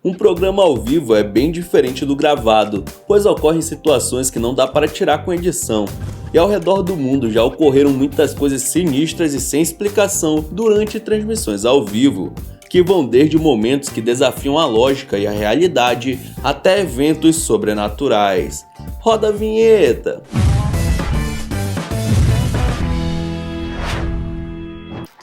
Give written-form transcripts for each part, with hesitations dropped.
Um programa ao vivo é bem diferente do gravado, pois ocorrem situações que não dá para tirar com edição. E ao redor do mundo já ocorreram muitas coisas sinistras e sem explicação durante transmissões ao vivo, que vão desde momentos que desafiam a lógica e a realidade até eventos sobrenaturais. Roda a vinheta!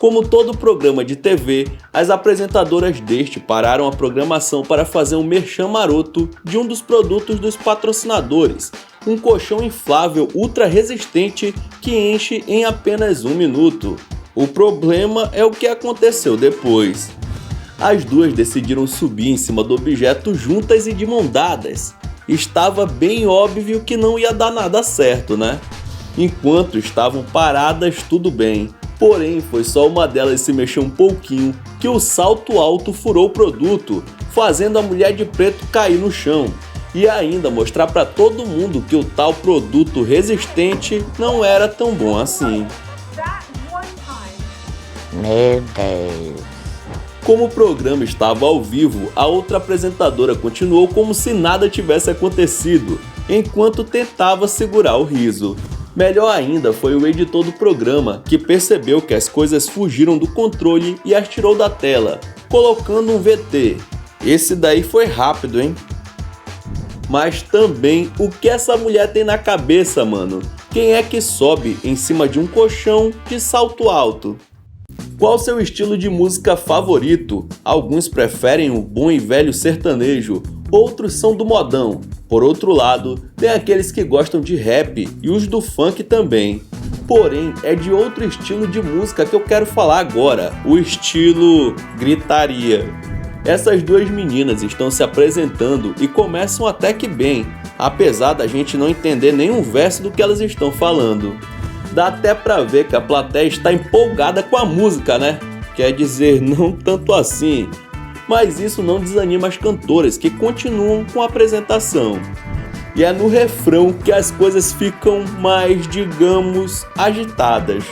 Como todo programa de TV, as apresentadoras deste pararam a programação para fazer um merchan maroto de um dos produtos dos patrocinadores, um colchão inflável ultra resistente que enche em apenas 1 minuto. O problema é o que aconteceu depois. As duas decidiram subir em cima do objeto juntas e de mão dadas. Estava bem óbvio que não ia dar nada certo, né? Enquanto estavam paradas, tudo bem. Porém, foi só uma delas se mexer um pouquinho que o salto alto furou o produto, fazendo a mulher de preto cair no chão. E ainda mostrar para todo mundo que o tal produto resistente não era tão bom assim. Meu Deus. Como o programa estava ao vivo, a outra apresentadora continuou como se nada tivesse acontecido, enquanto tentava segurar o riso. Melhor ainda foi o editor do programa, que percebeu que as coisas fugiram do controle e as tirou da tela, colocando um VT. Esse daí foi rápido, hein? Mas também, o que essa mulher tem na cabeça, mano? Quem é que sobe em cima de um colchão de salto alto? Qual seu estilo de música favorito? Alguns preferem o bom e velho sertanejo, outros são do modão. Por outro lado, tem aqueles que gostam de rap e os do funk também. Porém, é de outro estilo de música que eu quero falar agora, o estilo gritaria. Essas duas meninas estão se apresentando e começam até que bem, apesar da gente não entender nenhum verso do que elas estão falando. Dá até pra ver que a plateia está empolgada com a música, né? Quer dizer, não tanto assim. Mas isso não desanima as cantoras, que continuam com a apresentação. E é no refrão que as coisas ficam mais, digamos, agitadas.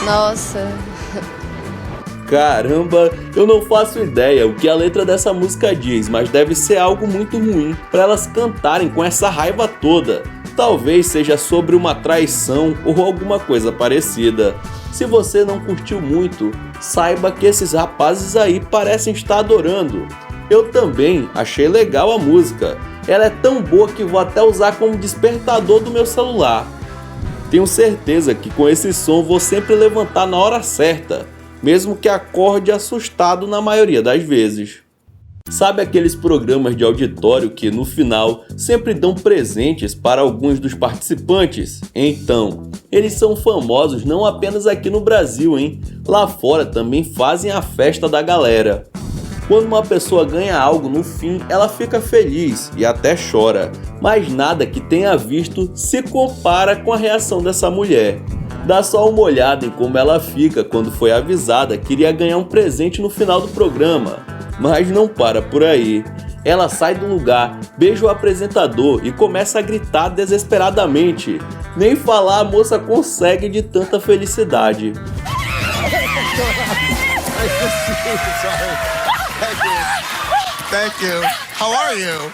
Nossa. Caramba, eu não faço ideia o que a letra dessa música diz, mas deve ser algo muito ruim para elas cantarem com essa raiva toda. Talvez seja sobre uma traição ou alguma coisa parecida. Se você não curtiu muito, saiba que esses rapazes aí parecem estar adorando. Eu também achei legal a música. Ela é tão boa que vou até usar como despertador do meu celular. Tenho certeza que com esse som vou sempre levantar na hora certa, mesmo que acorde assustado na maioria das vezes. Sabe aqueles programas de auditório que no final sempre dão presentes para alguns dos participantes? Então, eles são famosos não apenas aqui no Brasil, hein? Lá fora também fazem a festa da galera. Quando uma pessoa ganha algo no fim, ela fica feliz e até chora, mas nada que tenha visto se compara com a reação dessa mulher. Dá só uma olhada em como ela fica quando foi avisada que iria ganhar um presente no final do programa. Mas não para por aí. Ela sai do lugar, beija o apresentador e começa a gritar desesperadamente. Nem falar a moça consegue de tanta felicidade. Thank you. How are you?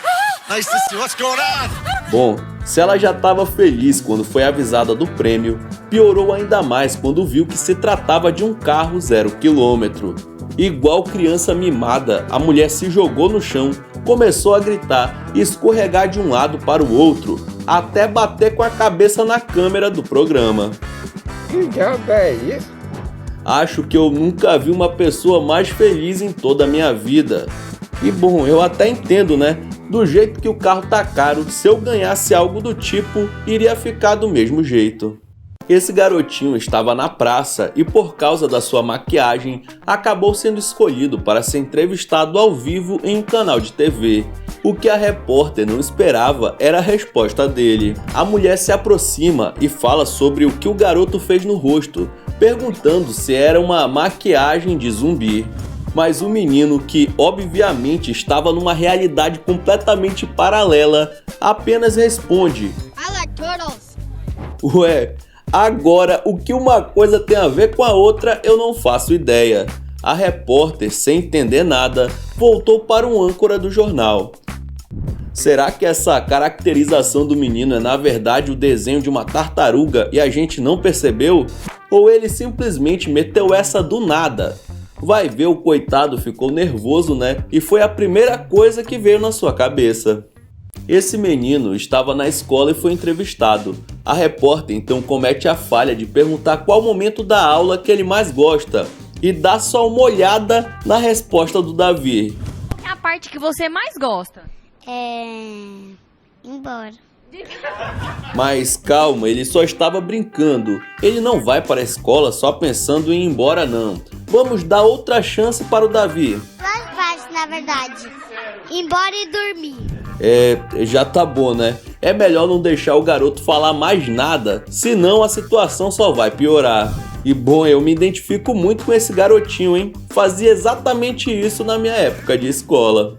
Nice to see you. What's going on? Bom, se ela já estava feliz quando foi avisada do prêmio, piorou ainda mais quando viu que se tratava de um carro 0 km. Igual criança mimada, a mulher se jogou no chão, começou a gritar e escorregar de um lado para o outro, até bater com a cabeça na câmera do programa. Que diabo é isso? Acho que eu nunca vi uma pessoa mais feliz em toda a minha vida. E bom, eu até entendo, né? Do jeito que o carro tá caro, se eu ganhasse algo do tipo, iria ficar do mesmo jeito. Esse garotinho estava na praça e por causa da sua maquiagem, acabou sendo escolhido para ser entrevistado ao vivo em um canal de TV. O que a repórter não esperava era a resposta dele. A mulher se aproxima e fala sobre o que o garoto fez no rosto, perguntando se era uma maquiagem de zumbi. Mas o menino, que obviamente estava numa realidade completamente paralela, apenas responde: I like turtles. Ué, Agora, o que uma coisa tem a ver com a outra, eu não faço ideia. A repórter, sem entender nada, voltou para um âncora do jornal. Será que essa caracterização do menino é na verdade o desenho de uma tartaruga e a gente não percebeu? Ou ele simplesmente meteu essa do nada? Vai ver, o coitado ficou nervoso, né? E foi a primeira coisa que veio na sua cabeça. Esse menino estava na escola e foi entrevistado. A repórter então comete a falha de perguntar qual momento da aula que ele mais gosta e dá só uma olhada na resposta do Davi. É a parte que você mais gosta. Embora. Mas calma, ele só estava brincando. Ele não vai para a escola só pensando em ir embora, não. Vamos dar outra chance para o Davi. Mais fácil, na verdade. Ir embora e dormir. Já tá bom, né? É melhor não deixar o garoto falar mais nada, senão a situação só vai piorar. E bom, eu me identifico muito com esse garotinho, hein? Fazia exatamente isso na minha época de escola.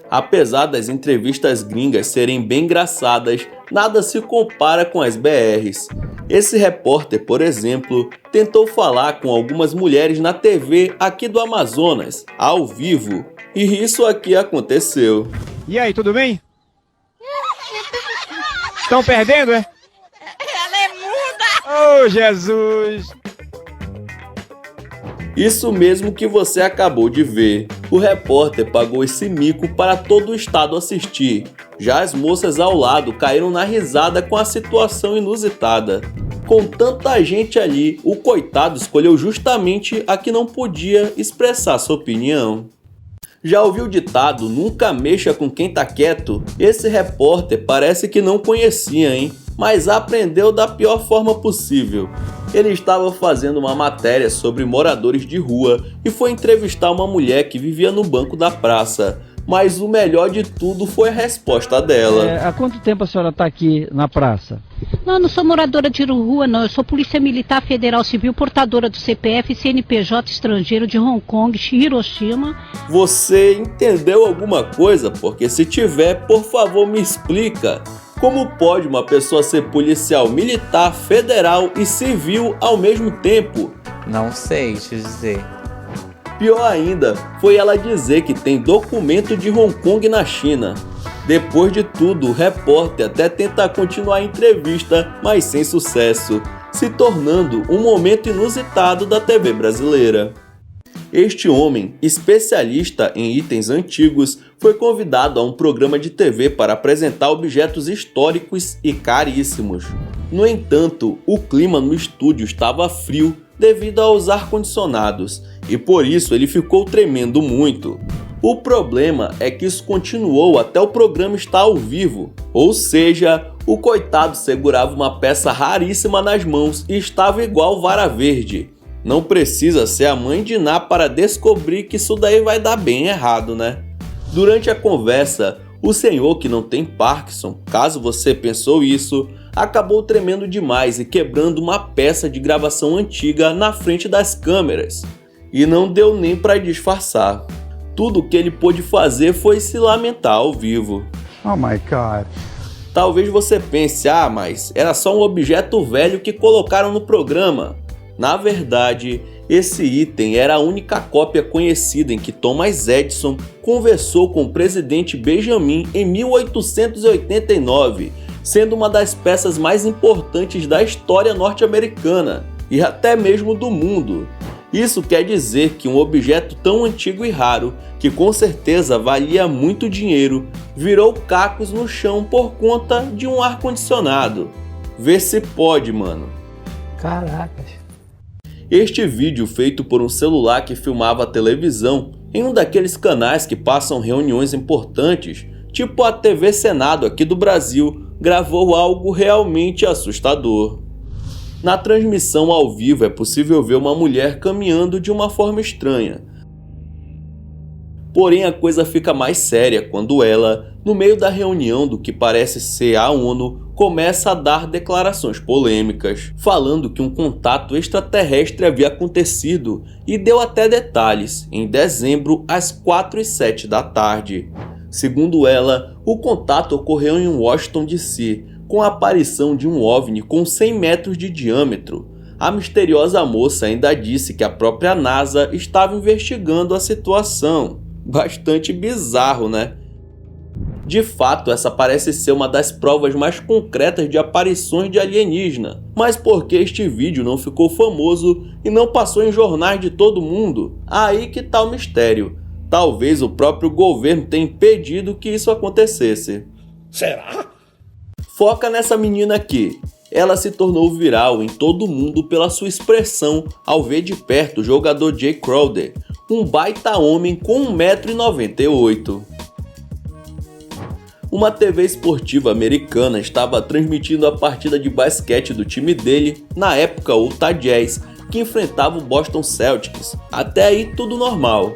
Apesar das entrevistas gringas serem bem engraçadas, nada se compara com as BRs. Esse repórter, por exemplo, tentou falar com algumas mulheres na TV aqui do Amazonas, ao vivo, e isso aqui aconteceu. E aí, tudo bem? Estão perdendo, é? Ela é muda! Oh, Jesus! Isso mesmo que você acabou de ver. O repórter pagou esse mico para todo o estado assistir. Já as moças ao lado caíram na risada com a situação inusitada. Com tanta gente ali, o coitado escolheu justamente a que não podia expressar sua opinião. Já ouviu o ditado, nunca mexa com quem tá quieto? Esse repórter parece que não conhecia, hein? Mas aprendeu da pior forma possível. Ele estava fazendo uma matéria sobre moradores de rua e foi entrevistar uma mulher que vivia no banco da praça. Mas o melhor de tudo foi a resposta dela. Há quanto tempo a senhora está aqui na praça? Não, eu não sou moradora de rua, não. Eu sou Polícia Militar Federal Civil, portadora do CPF e CNPJ estrangeiro de Hong Kong, Hiroshima. Você entendeu alguma coisa? Porque se tiver, por favor, me explica. Como pode uma pessoa ser policial militar, federal e civil ao mesmo tempo? Não sei te dizer. Pior ainda, foi ela dizer que tem documento de Hong Kong na China. Depois de tudo, o repórter até tenta continuar a entrevista, mas sem sucesso, se tornando um momento inusitado da TV brasileira. Este homem, especialista em itens antigos, foi convidado a um programa de TV para apresentar objetos históricos e caríssimos. No entanto, o clima no estúdio estava frio devido aos ar-condicionados, e por isso ele ficou tremendo muito. O problema é que isso continuou até o programa estar ao vivo, ou seja, o coitado segurava uma peça raríssima nas mãos e estava igual vara verde. Não precisa ser a mãe de Ná para descobrir que isso daí vai dar bem errado, né? Durante a conversa, o senhor que não tem Parkinson, caso você pensou isso, acabou tremendo demais e quebrando uma peça de gravação antiga na frente das câmeras. E não deu nem para disfarçar. Tudo o que ele pôde fazer foi se lamentar ao vivo. Oh my God. Talvez você pense, mas era só um objeto velho que colocaram no programa. Na verdade, esse item era a única cópia conhecida em que Thomas Edison conversou com o presidente Benjamin em 1889, sendo uma das peças mais importantes da história norte-americana e até mesmo do mundo. Isso quer dizer que um objeto tão antigo e raro, que com certeza valia muito dinheiro, virou cacos no chão por conta de um ar-condicionado. Vê se pode, mano. Caracas. Este vídeo, feito por um celular que filmava a televisão, em um daqueles canais que passam reuniões importantes, tipo a TV Senado aqui do Brasil, gravou algo realmente assustador. Na transmissão ao vivo é possível ver uma mulher caminhando de uma forma estranha. Porém, a coisa fica mais séria quando ela, no meio da reunião do que parece ser a ONU, começa a dar declarações polêmicas, falando que um contato extraterrestre havia acontecido e deu até detalhes, em dezembro às 4h07 da tarde. Segundo ela, o contato ocorreu em Washington DC, com a aparição de um OVNI com 100 metros de diâmetro. A misteriosa moça ainda disse que a própria NASA estava investigando a situação. Bastante bizarro, né? De fato, essa parece ser uma das provas mais concretas de aparições de alienígena. Mas por que este vídeo não ficou famoso e não passou em jornais de todo mundo? Aí que tá o mistério. Talvez o próprio governo tenha impedido que isso acontecesse. Será? Foca nessa menina aqui. Ela se tornou viral em todo o mundo pela sua expressão ao ver de perto o jogador Jay Crowder, um baita homem com 1,98 m. Uma TV esportiva americana estava transmitindo a partida de basquete do time dele, na época o Utah Jazz, que enfrentava o Boston Celtics. Até aí tudo normal.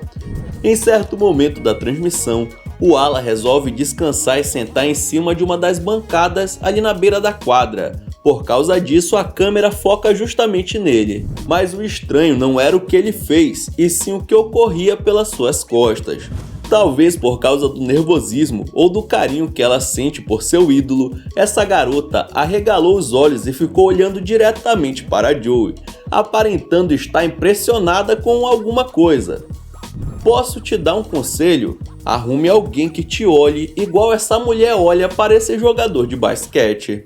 Em certo momento da transmissão, o ala resolve descansar e sentar em cima de uma das bancadas ali na beira da quadra. Por causa disso, a câmera foca justamente nele. Mas o estranho não era o que ele fez, e sim o que ocorria pelas suas costas. Talvez por causa do nervosismo ou do carinho que ela sente por seu ídolo, essa garota arregalou os olhos e ficou olhando diretamente para Joey, aparentando estar impressionada com alguma coisa. Posso te dar um conselho? Arrume alguém que te olhe igual essa mulher olha para esse jogador de basquete.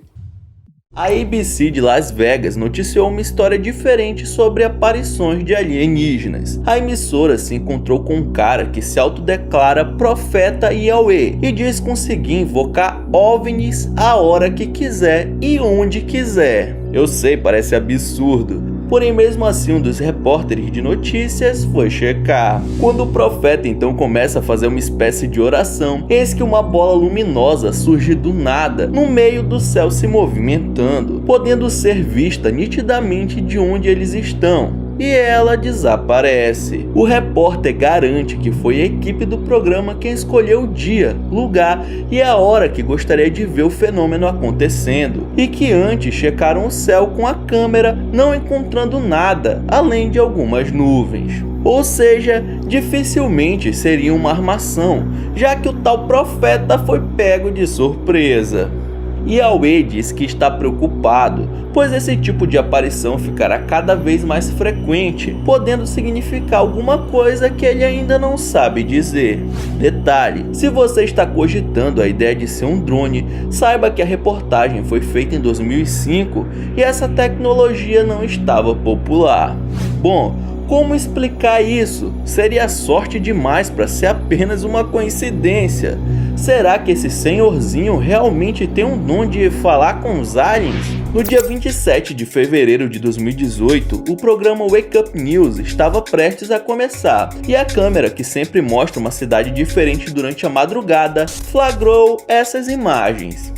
A ABC de Las Vegas noticiou uma história diferente sobre aparições de alienígenas. A emissora se encontrou com um cara que se autodeclara profeta Yahweh e diz conseguir invocar OVNIs a hora que quiser e onde quiser. Eu sei, parece absurdo. Porém, mesmo assim, um dos repórteres de notícias foi checar. Quando o profeta então começa a fazer uma espécie de oração, eis que uma bola luminosa surge do nada, no meio do céu se movimentando, podendo ser vista nitidamente de onde eles estão. E ela desaparece. O repórter garante que foi a equipe do programa quem escolheu o dia, lugar e a hora que gostaria de ver o fenômeno acontecendo, e que antes checaram o céu com a câmera, não encontrando nada, além de algumas nuvens. Ou seja, dificilmente seria uma armação, já que o tal profeta foi pego de surpresa. Yahweh diz que está preocupado, pois esse tipo de aparição ficará cada vez mais frequente, podendo significar alguma coisa que ele ainda não sabe dizer. Detalhe, se você está cogitando a ideia de ser um drone, saiba que a reportagem foi feita em 2005 e essa tecnologia não estava popular. Bom, como explicar isso? Seria sorte demais para ser apenas uma coincidência. Será que esse senhorzinho realmente tem um dom de falar com os aliens? No dia 27 de fevereiro de 2018, o programa Wake Up News estava prestes a começar, e a câmera, que sempre mostra uma cidade diferente durante a madrugada, flagrou essas imagens.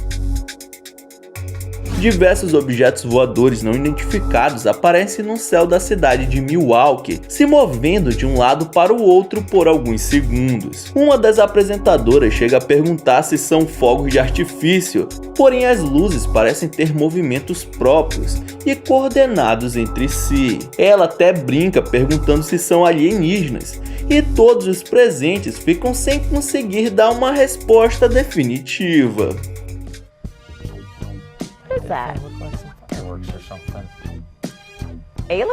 Diversos objetos voadores não identificados aparecem no céu da cidade de Milwaukee, se movendo de um lado para o outro por alguns segundos. Uma das apresentadoras chega a perguntar se são fogos de artifício, porém as luzes parecem ter movimentos próprios e coordenados entre si. Ela até brinca perguntando se são alienígenas, e todos os presentes ficam sem conseguir dar uma resposta definitiva. That? Fireworks or something. Aliens?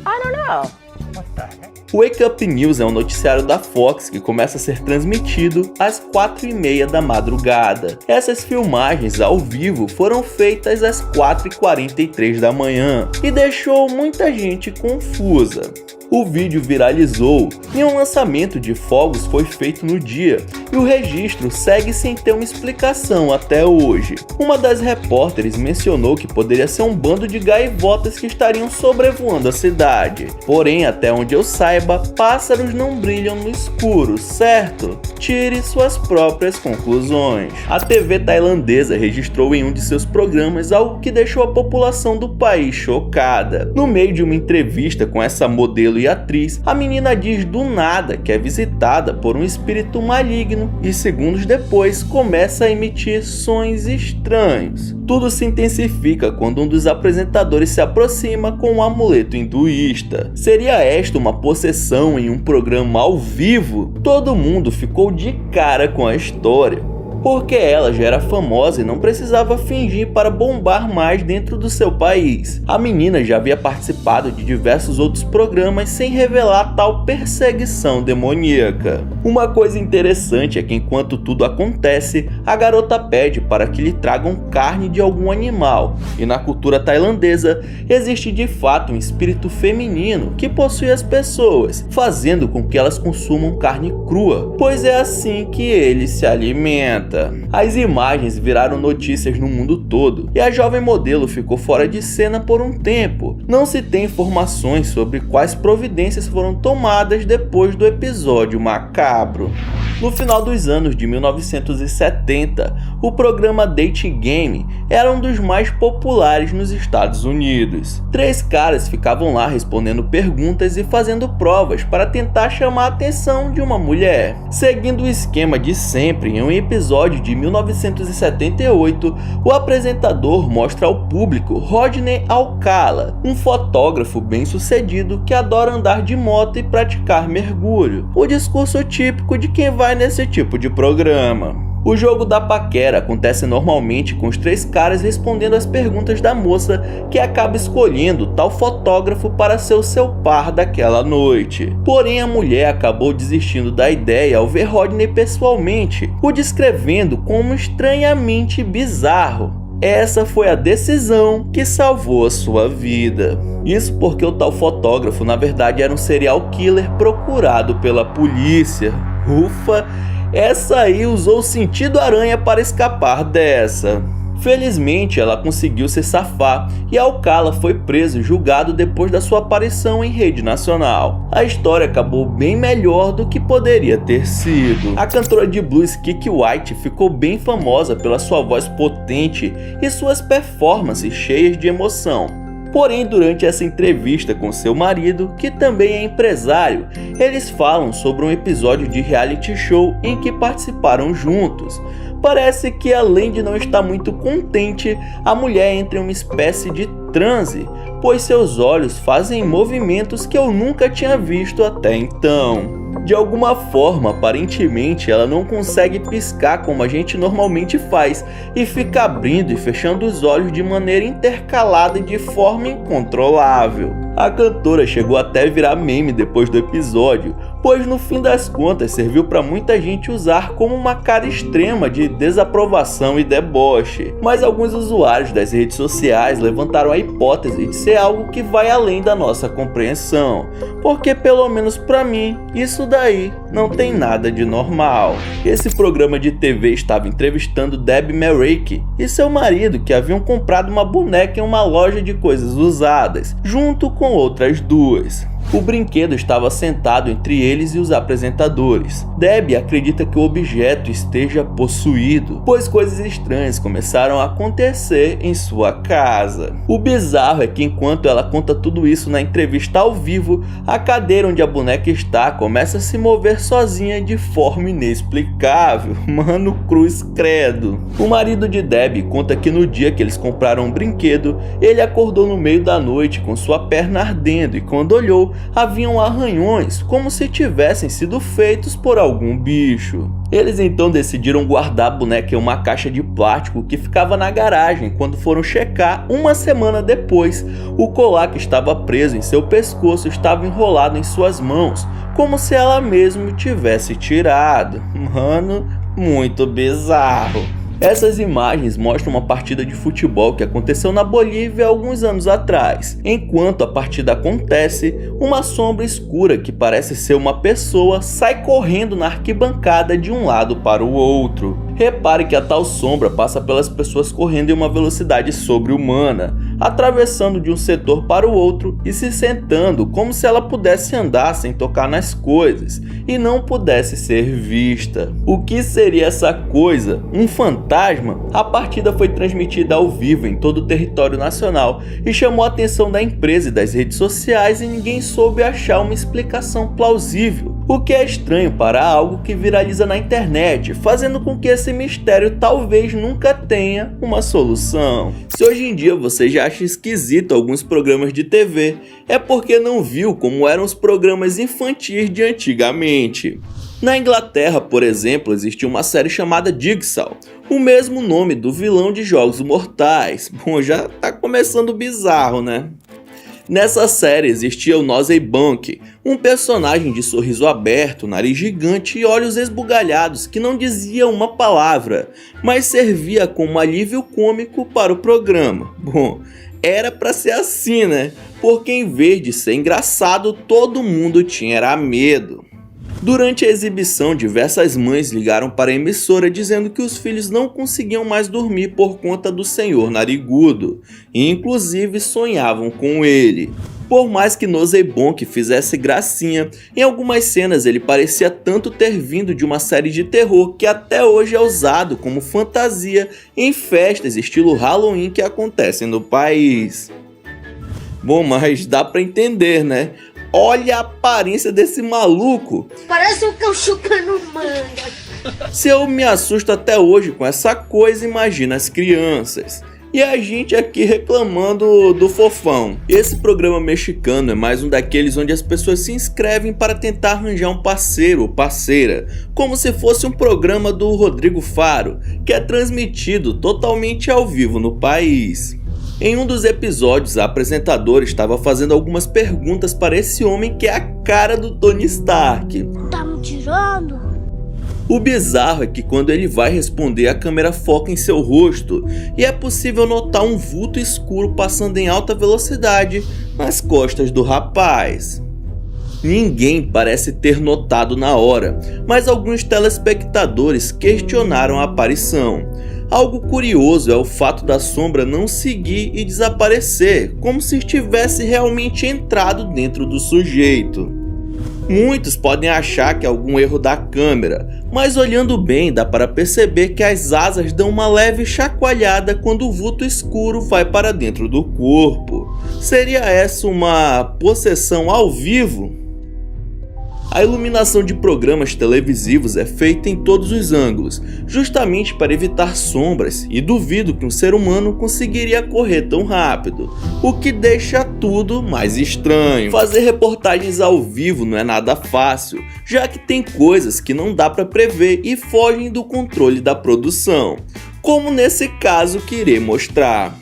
I don't know. What the heck? O Wake Up News é um noticiário da Fox que começa a ser transmitido às 4h30 da madrugada. Essas filmagens ao vivo foram feitas às 4h43 da manhã e deixou muita gente confusa. O vídeo viralizou e um lançamento de fogos foi feito no dia, e o registro segue sem ter uma explicação até hoje. Uma das repórteres mencionou que poderia ser um bando de gaivotas que estariam sobrevoando a cidade. Porém, até onde eu saiba, pássaros não brilham no escuro, certo? Tire suas próprias conclusões. A TV tailandesa registrou em um de seus programas algo que deixou a população do país chocada. No meio de uma entrevista com essa modelo e atriz, a menina diz do nada que é visitada por um espírito maligno e segundos depois começa a emitir sons estranhos. Tudo se intensifica quando um dos apresentadores se aproxima com um amuleto hinduísta. Seria esta uma possessão em um programa ao vivo? Todo mundo ficou de cara com a história. porque ela já era famosa e não precisava fingir para bombar mais dentro do seu país. A menina já havia participado de diversos outros programas sem revelar tal perseguição demoníaca. Uma coisa interessante é que enquanto tudo acontece, a garota pede para que lhe tragam carne de algum animal, e na cultura tailandesa existe de fato um espírito feminino que possui as pessoas, fazendo com que elas consumam carne crua, pois é assim que ele se alimenta. As imagens viraram notícias no mundo todo e a jovem modelo ficou fora de cena por um tempo. Não se tem informações sobre quais providências foram tomadas depois do episódio macabro. No final dos anos de 1970, o programa Dating Game era um dos mais populares nos Estados Unidos. 3 caras ficavam lá respondendo perguntas e fazendo provas para tentar chamar a atenção de uma mulher. Seguindo o esquema de sempre, em um episódio de 1978, o apresentador mostra ao público Rodney Alcala, um fotógrafo bem-sucedido que adora andar de moto e praticar mergulho. O discurso típico de quem vai nesse tipo de programa. O jogo da paquera acontece normalmente com os 3 caras respondendo as perguntas da moça, que acaba escolhendo tal fotógrafo para ser o seu par daquela noite. Porém, a mulher acabou desistindo da ideia ao ver Rodney pessoalmente, o descrevendo como estranhamente bizarro. Essa foi a decisão que salvou a sua vida. Isso porque o tal fotógrafo na verdade era um serial killer procurado pela polícia. Ufa, essa aí usou o sentido aranha para escapar dessa. Felizmente ela conseguiu se safar e Alcala foi preso e julgado depois da sua aparição em rede nacional. A história acabou bem melhor do que poderia ter sido. A cantora de blues Kiki White ficou bem famosa pela sua voz potente e suas performances cheias de emoção. Porém, durante essa entrevista com seu marido, que também é empresário, eles falam sobre um episódio de reality show em que participaram juntos. Parece que, além de não estar muito contente, a mulher entra em uma espécie de transe, pois seus olhos fazem movimentos que eu nunca tinha visto até então. De alguma forma, aparentemente, ela não consegue piscar como a gente normalmente faz e fica abrindo e fechando os olhos de maneira intercalada e de forma incontrolável. A cantora chegou até virar meme depois do episódio, pois no fim das contas serviu para muita gente usar como uma cara extrema de desaprovação e deboche. Mas alguns usuários das redes sociais levantaram a hipótese de ser algo que vai além da nossa compreensão, porque pelo menos para mim, isso daí não tem nada de normal. Esse programa de TV estava entrevistando Debbie Merrick e seu marido, que haviam comprado uma boneca em uma loja de coisas usadas, junto com outras 2. O brinquedo estava sentado entre eles e os apresentadores. Debbie acredita que o objeto esteja possuído, pois coisas estranhas começaram a acontecer em sua casa. O bizarro é que enquanto ela conta tudo isso na entrevista ao vivo, a cadeira onde a boneca está começa a se mover sozinha de forma inexplicável. Mano, cruz credo. O marido de Debbie conta que no dia que eles compraram um brinquedo, ele acordou no meio da noite com sua perna ardendo e quando olhou, haviam arranhões como se tivessem sido feitos por algum bicho. Eles então decidiram guardar a boneca em uma caixa de plástico que ficava na garagem quando foram checar uma semana depois. O colar que estava preso em seu pescoço estava enrolado em suas mãos, como se ela mesma tivesse tirado. Mano, muito bizarro. Essas imagens mostram uma partida de futebol que aconteceu na Bolívia alguns anos atrás. Enquanto a partida acontece, uma sombra escura que parece ser uma pessoa sai correndo na arquibancada de um lado para o outro. Repare que a tal sombra passa pelas pessoas correndo em uma velocidade sobre-humana, atravessando de um setor para o outro e se sentando como se ela pudesse andar sem tocar nas coisas e não pudesse ser vista. O que seria essa coisa? Um fantasma? A partida foi transmitida ao vivo em todo o território nacional e chamou a atenção da empresa e das redes sociais e ninguém soube achar uma explicação plausível. O que é estranho para algo que viraliza na internet, fazendo com que esse mistério talvez nunca tenha uma solução. Se hoje em dia você já acha esquisito alguns programas de TV, é porque não viu como eram os programas infantis de antigamente. Na Inglaterra, por exemplo, existia uma série chamada Jigsaw, o mesmo nome do vilão de Jogos Mortais. Bom, já tá começando bizarro, né? Nessa série existia o Nosey Bunk, um personagem de sorriso aberto, nariz gigante e olhos esbugalhados que não dizia uma palavra, mas servia como alívio cômico para o programa. Bom, era pra ser assim, né? Porque em vez de ser engraçado, todo mundo tinha medo. Durante a exibição, diversas mães ligaram para a emissora dizendo que os filhos não conseguiam mais dormir por conta do senhor narigudo, e inclusive sonhavam com ele. Por mais que Nosey Bunk fizesse gracinha, em algumas cenas ele parecia tanto ter vindo de uma série de terror que até hoje é usado como fantasia em festas estilo Halloween que acontecem no país. Bom, mas dá pra entender, né? Olha a aparência desse maluco. Parece um cão chupando manga. Se eu me assusto até hoje com essa coisa, imagina as crianças. E a gente aqui reclamando do fofão. Esse programa mexicano é mais um daqueles onde as pessoas se inscrevem para tentar arranjar um parceiro ou parceira, como se fosse um programa do Rodrigo Faro, que é transmitido totalmente ao vivo no país. Em um dos episódios, a apresentadora estava fazendo algumas perguntas para esse homem que é a cara do Tony Stark. Tá me tirando? O bizarro é que quando ele vai responder, a câmera foca em seu rosto e é possível notar um vulto escuro passando em alta velocidade nas costas do rapaz. Ninguém parece ter notado na hora, mas alguns telespectadores questionaram a aparição. Algo curioso é o fato da sombra não seguir e desaparecer, como se estivesse realmente entrado dentro do sujeito. Muitos podem achar que é algum erro da câmera, mas olhando bem dá para perceber que as asas dão uma leve chacoalhada quando o vulto escuro vai para dentro do corpo. Seria essa uma possessão ao vivo? A iluminação de programas televisivos é feita em todos os ângulos, justamente para evitar sombras, e duvido que um ser humano conseguiria correr tão rápido, o que deixa tudo mais estranho. Fazer reportagens ao vivo não é nada fácil, já que tem coisas que não dá para prever e fogem do controle da produção, como nesse caso que irei mostrar.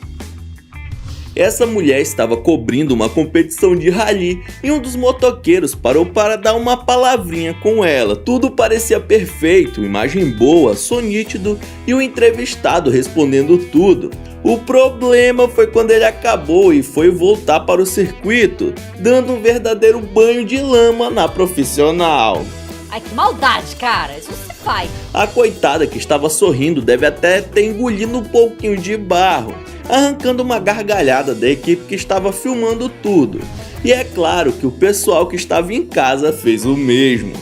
Essa mulher estava cobrindo uma competição de rally e um dos motoqueiros parou para dar uma palavrinha com ela. Tudo parecia perfeito, imagem boa, som nítido e o entrevistado respondendo tudo. O problema foi quando ele acabou e foi voltar para o circuito, dando um verdadeiro banho de lama na profissional. Ai, que maldade, cara. Isso não se faz. A coitada que estava sorrindo deve até ter engolido um pouquinho de barro, arrancando uma gargalhada da equipe que estava filmando tudo. E é claro que o pessoal que estava em casa fez o mesmo.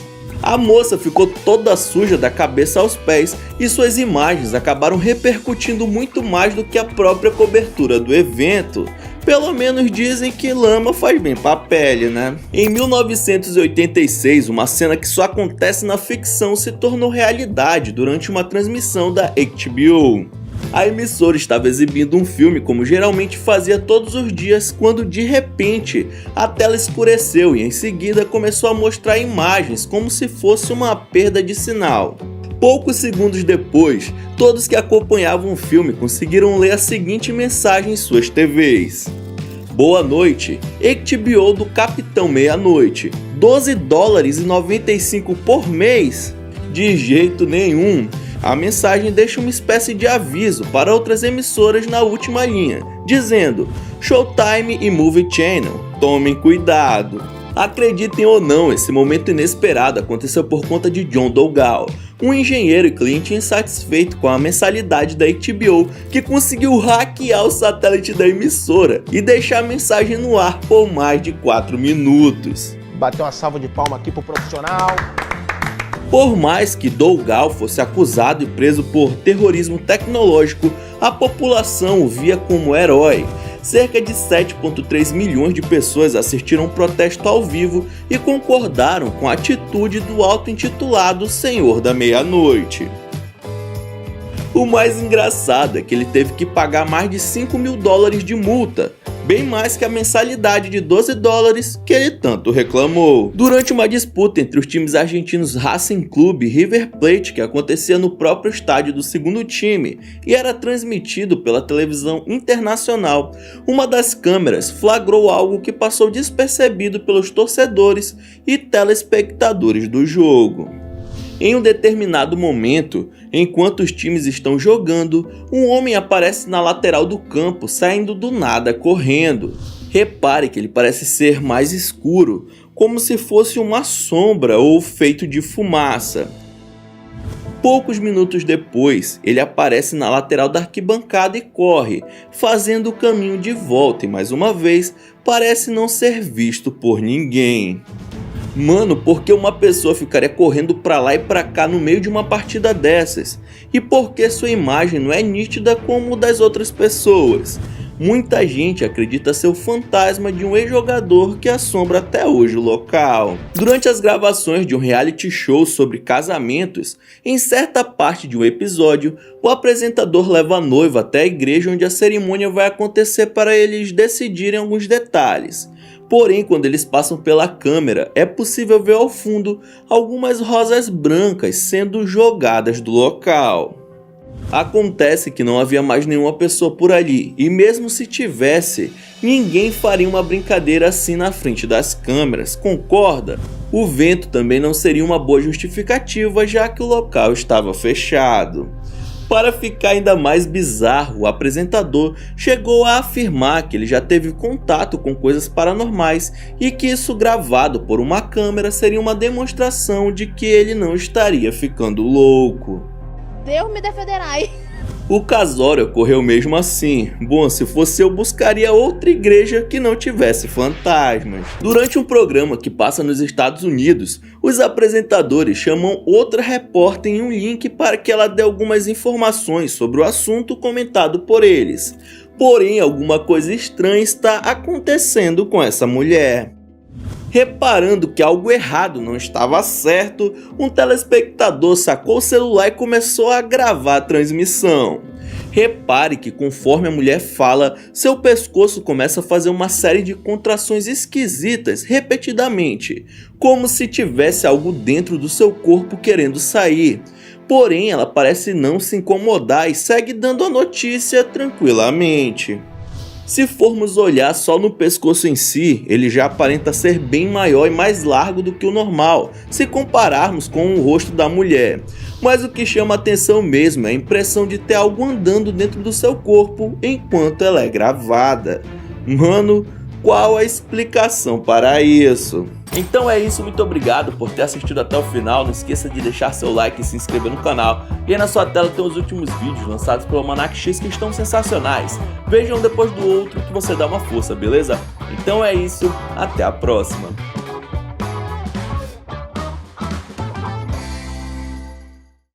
A moça ficou toda suja da cabeça aos pés e suas imagens acabaram repercutindo muito mais do que a própria cobertura do evento. Pelo menos dizem que lama faz bem pra pele, né? Em 1986, uma cena que só acontece na ficção se tornou realidade durante uma transmissão da HBO. A emissora estava exibindo um filme como geralmente fazia todos os dias, quando de repente a tela escureceu e em seguida começou a mostrar imagens como se fosse uma perda de sinal. Poucos segundos depois, todos que acompanhavam o filme conseguiram ler a seguinte mensagem em suas TVs: Boa noite, HBO do Capitão Meia-Noite, $12,95 por mês? De jeito nenhum. A mensagem deixa uma espécie de aviso para outras emissoras na última linha, dizendo: Showtime e Movie Channel, tomem cuidado. Acreditem ou não, esse momento inesperado aconteceu por conta de John Dougal, um engenheiro e cliente insatisfeito com a mensalidade da HBO, que conseguiu hackear o satélite da emissora e deixar a mensagem no ar por mais de 4 minutos. Bateu uma salva de palma aqui pro profissional. Por mais que Dougal fosse acusado e preso por terrorismo tecnológico, a população o via como herói. Cerca de 7,3 milhões de pessoas assistiram um protesto ao vivo e concordaram com a atitude do auto-intitulado Senhor da Meia-Noite. O mais engraçado é que ele teve que pagar mais de 5 mil dólares de multa, bem mais que a mensalidade de 12 dólares que ele tanto reclamou. Durante uma disputa entre os times argentinos Racing Club e River Plate, que acontecia no próprio estádio do segundo time e era transmitido pela televisão internacional, uma das câmeras flagrou algo que passou despercebido pelos torcedores e telespectadores do jogo. Em um determinado momento, enquanto os times estão jogando, um homem aparece na lateral do campo, saindo do nada correndo. Repare que ele parece ser mais escuro, como se fosse uma sombra ou feito de fumaça. Poucos minutos depois, ele aparece na lateral da arquibancada e corre, fazendo o caminho de volta e mais uma vez parece não ser visto por ninguém. Mano, por que uma pessoa ficaria correndo pra lá e pra cá no meio de uma partida dessas? E por que sua imagem não é nítida como das outras pessoas? Muita gente acredita ser o fantasma de um ex-jogador que assombra até hoje o local. Durante as gravações de um reality show sobre casamentos, em certa parte de um episódio, o apresentador leva a noiva até a igreja onde a cerimônia vai acontecer para eles decidirem alguns detalhes. Porém, quando eles passam pela câmera, é possível ver ao fundo algumas rosas brancas sendo jogadas do local. Acontece que não havia mais nenhuma pessoa por ali, e mesmo se tivesse, ninguém faria uma brincadeira assim na frente das câmeras, concorda? O vento também não seria uma boa justificativa, já que o local estava fechado. Para ficar ainda mais bizarro, o apresentador chegou a afirmar que ele já teve contato com coisas paranormais e que isso gravado por uma câmera seria uma demonstração de que ele não estaria ficando louco. Deus me defenderá. O casório ocorreu mesmo assim. Bom, se fosse eu buscaria outra igreja que não tivesse fantasmas. Durante um programa que passa nos Estados Unidos, os apresentadores chamam outra repórter em um link para que ela dê algumas informações sobre o assunto comentado por eles. Porém, alguma coisa estranha está acontecendo com essa mulher. Reparando que algo errado não estava certo, um telespectador sacou o celular e começou a gravar a transmissão. Repare que conforme a mulher fala, seu pescoço começa a fazer uma série de contrações esquisitas repetidamente, como se tivesse algo dentro do seu corpo querendo sair. Porém, ela parece não se incomodar e segue dando a notícia tranquilamente. Se formos olhar só no pescoço em si, ele já aparenta ser bem maior e mais largo do que o normal, se compararmos com o rosto da mulher. Mas o que chama atenção mesmo é a impressão de ter algo andando dentro do seu corpo enquanto ela é gravada. Mano, qual a explicação para isso? Então é isso, muito obrigado por ter assistido até o final, não esqueça de deixar seu like e se inscrever no canal. E aí na sua tela tem os últimos vídeos lançados pelo Almanac X que estão sensacionais. Vejam um depois do outro que você dá uma força, beleza? Então é isso, até a próxima.